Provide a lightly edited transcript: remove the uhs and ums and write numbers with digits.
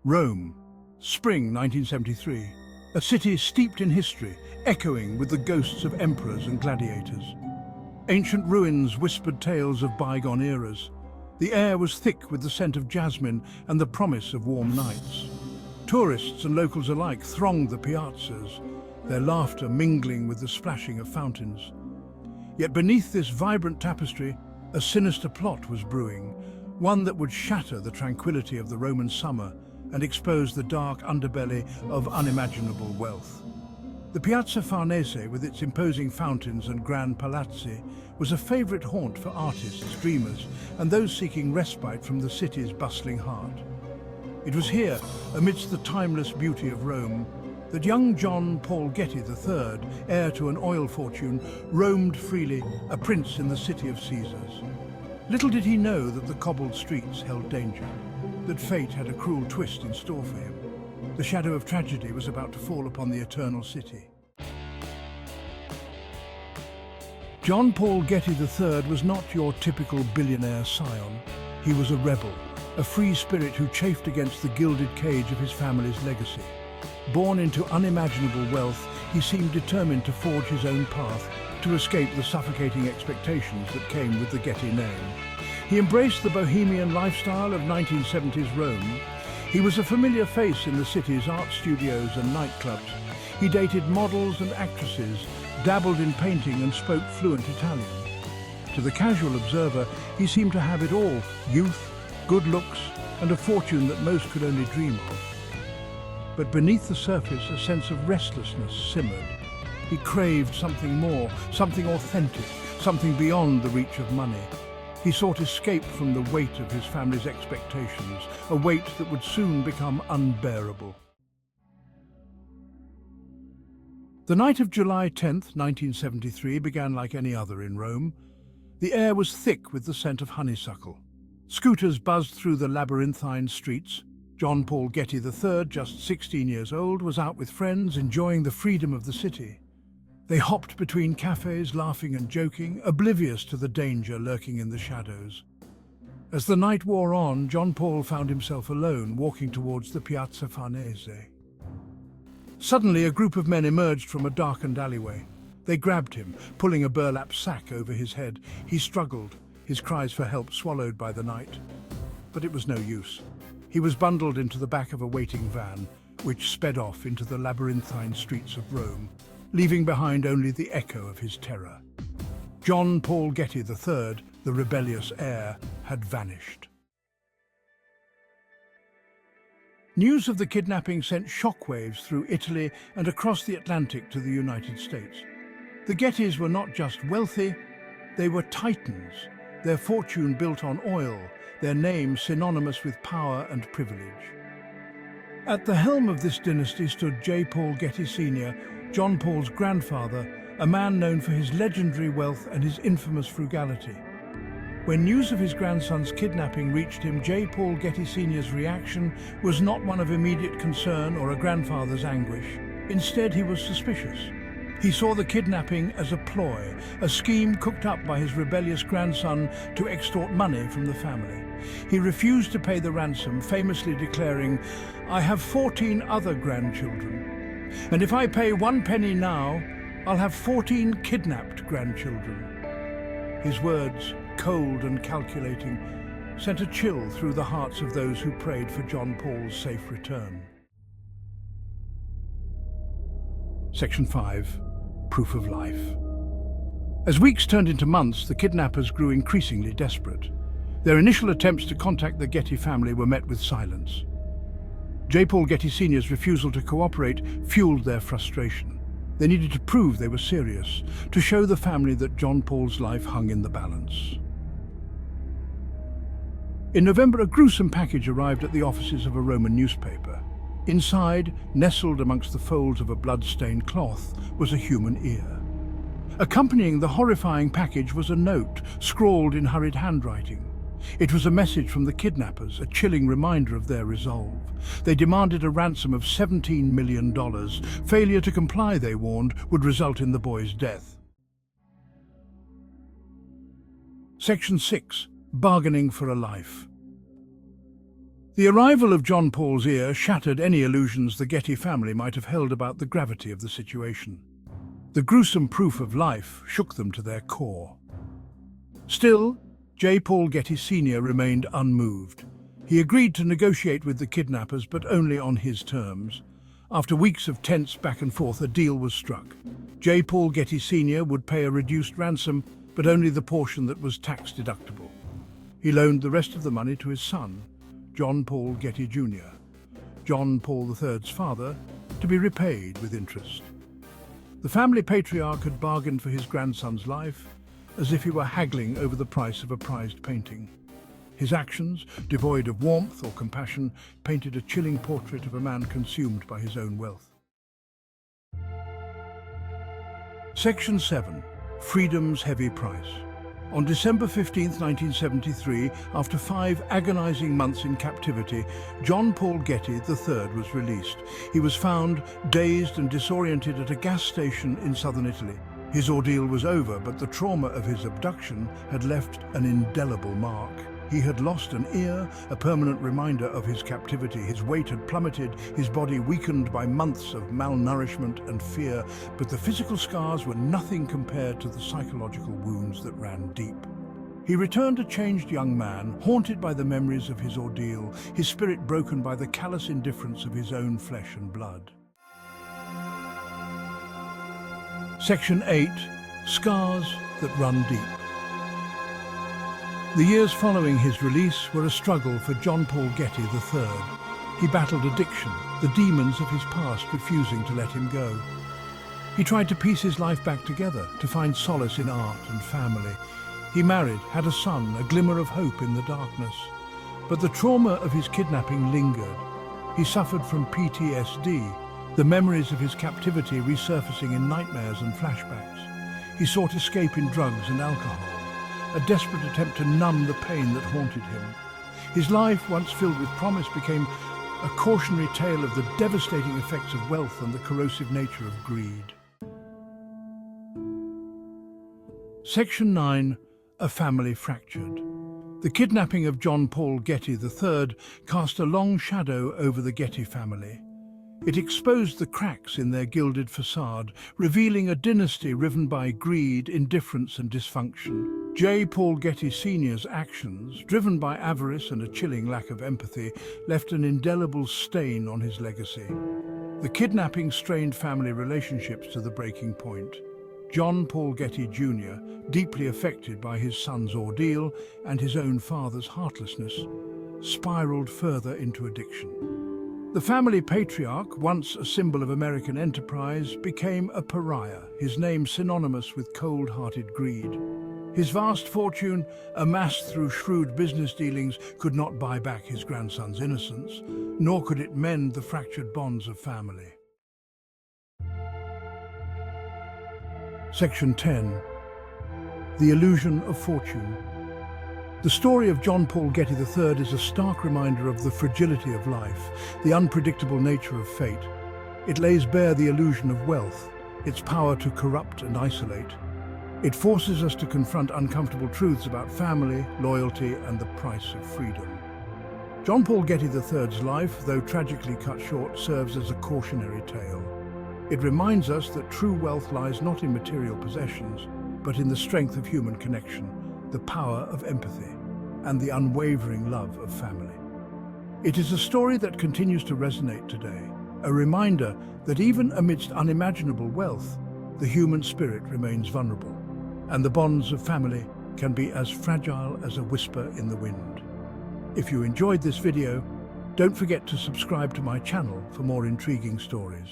Rome, spring 1973. A city steeped in history, echoing with the ghosts of emperors and gladiators. Ancient ruins whispered tales of bygone eras. The air was thick with the scent of jasmine and the promise of warm nights. Tourists and locals alike thronged the piazzas, their laughter mingling with the splashing of fountains. Yet beneath this vibrant tapestry, a sinister plot was brewing, one that would shatter the tranquility of the Roman summer and expose the dark underbelly of unimaginable wealth. The Piazza Farnese, with its imposing fountains and grand palazzi, was a favourite haunt for artists, dreamers, and those seeking respite from the city's bustling heart. It was here, amidst the timeless beauty of Rome, that young John Paul Getty III, heir to an oil fortune, roamed freely, a prince in the city of Caesars. Little did he know that the cobbled streets held danger, that fate had a cruel twist in store for him. The shadow of tragedy was about to fall upon the eternal city. John Paul Getty III was not your typical billionaire scion. He was a rebel, a free spirit who chafed against the gilded cage of his family's legacy. Born into unimaginable wealth, he seemed determined to forge his own path, to escape the suffocating expectations that came with the Getty name. He embraced the bohemian lifestyle of 1970s Rome. He was a familiar face in the city's art studios and nightclubs. He dated models and actresses, dabbled in painting and spoke fluent Italian. To the casual observer, he seemed to have it all: youth, good looks, and a fortune that most could only dream of. But beneath the surface, a sense of restlessness simmered. He craved something more, something authentic, something beyond the reach of money. He sought escape from the weight of his family's expectations, a weight that would soon become unbearable. The night of July 10th, 1973 began like any other in Rome. The air was thick with the scent of honeysuckle. Scooters buzzed through the labyrinthine streets. John Paul Getty III, just 16 years old, was out with friends, enjoying the freedom of the city. They hopped between cafes, laughing and joking, oblivious to the danger lurking in the shadows. As the night wore on, John Paul found himself alone, walking towards the Piazza Farnese. Suddenly, a group of men emerged from a darkened alleyway. They grabbed him, pulling a burlap sack over his head. He struggled, his cries for help swallowed by the night. But it was no use. He was bundled into the back of a waiting van, which sped off into the labyrinthine streets of Rome, leaving behind only the echo of his terror. John Paul Getty III, the rebellious heir, had vanished. News of the kidnapping sent shockwaves through Italy and across the Atlantic to the United States. The Gettys were not just wealthy, they were titans, their fortune built on oil, their name synonymous with power and privilege. At the helm of this dynasty stood J. Paul Getty Sr., John Paul's grandfather, a man known for his legendary wealth and his infamous frugality. When news of his grandson's kidnapping reached him, J. Paul Getty Sr.'s reaction was not one of immediate concern or a grandfather's anguish. Instead, he was suspicious. He saw the kidnapping as a ploy, a scheme cooked up by his rebellious grandson to extort money from the family. He refused to pay the ransom, famously declaring, "I have 14 other grandchildren, and if I pay 1 penny now, I'll have 14 kidnapped grandchildren." His words, cold and calculating, sent a chill through the hearts of those who prayed for John Paul's safe return. Section 5. Proof of life. As weeks turned into months, the kidnappers grew increasingly desperate. Their initial attempts to contact the Getty family were met with silence. J. Paul Getty Sr.'s refusal to cooperate fueled their frustration. They needed to prove they were serious, to show the family that John Paul's life hung in the balance. In November, a gruesome package arrived at the offices of a Roman newspaper. Inside, nestled amongst the folds of a blood-stained cloth, was a human ear. Accompanying the horrifying package was a note, scrawled in hurried handwriting. It was a message from the kidnappers, a chilling reminder of their resolve. They demanded a ransom of $17 million. Failure to comply, they warned, would result in the boy's death. Section 6. Bargaining for a life. The arrival of John Paul's ear shattered any illusions the Getty family might have held about the gravity of the situation. The gruesome proof of life shook them to their core. Still, J. Paul Getty Sr. remained unmoved. He agreed to negotiate with the kidnappers, but only on his terms. After weeks of tense back and forth, a deal was struck. J. Paul Getty Sr. would pay a reduced ransom, but only the portion that was tax-deductible. He loaned the rest of the money to his son, John Paul Getty Jr., John Paul III's father, to be repaid with interest. The family patriarch had bargained for his grandson's life, as if he were haggling over the price of a prized painting. His actions, devoid of warmth or compassion, painted a chilling portrait of a man consumed by his own wealth. Section 7. Freedom's Heavy Price. On December 15, 1973, after 5 agonizing months in captivity, John Paul Getty III was released. He was found dazed and disoriented at a gas station in southern Italy. His ordeal was over, but the trauma of his abduction had left an indelible mark. He had lost an ear, a permanent reminder of his captivity. His weight had plummeted, his body weakened by months of malnourishment and fear, but the physical scars were nothing compared to the psychological wounds that ran deep. He returned a changed young man, haunted by the memories of his ordeal, his spirit broken by the callous indifference of his own flesh and blood. Section 8. Scars that run deep. The years following his release were a struggle for John Paul Getty III. He battled addiction, the demons of his past refusing to let him go. He tried to piece his life back together, to find solace in art and family. He married, had a son, a glimmer of hope in the darkness. But the trauma of his kidnapping lingered. He suffered from PTSD, the memories of his captivity resurfacing in nightmares and flashbacks. He sought escape in drugs and alcohol, a desperate attempt to numb the pain that haunted him. His life, once filled with promise, became a cautionary tale of the devastating effects of wealth and the corrosive nature of greed. Section 9. A family fractured. The kidnapping of John Paul Getty III cast a long shadow over the Getty family. It exposed the cracks in their gilded facade, revealing a dynasty riven by greed, indifference and dysfunction. J. Paul Getty Sr.'s actions, driven by avarice and a chilling lack of empathy, left an indelible stain on his legacy. The kidnapping strained family relationships to the breaking point. John Paul Getty Jr., deeply affected by his son's ordeal and his own father's heartlessness, spiraled further into addiction. The family patriarch, once a symbol of American enterprise, became a pariah, his name synonymous with cold-hearted greed. His vast fortune, amassed through shrewd business dealings, could not buy back his grandson's innocence, nor could it mend the fractured bonds of family. Section 10. The Illusion of Fortune. The story of John Paul Getty III is a stark reminder of the fragility of life, the unpredictable nature of fate. It lays bare the illusion of wealth, its power to corrupt and isolate. It forces us to confront uncomfortable truths about family, loyalty, and the price of freedom. John Paul Getty III's life, though tragically cut short, serves as a cautionary tale. It reminds us that true wealth lies not in material possessions, but in the strength of human connection, the power of empathy, and the unwavering love of family. It is a story that continues to resonate today, a reminder that even amidst unimaginable wealth, the human spirit remains vulnerable, and the bonds of family can be as fragile as a whisper in the wind. If you enjoyed this video, don't forget to subscribe to my channel for more intriguing stories.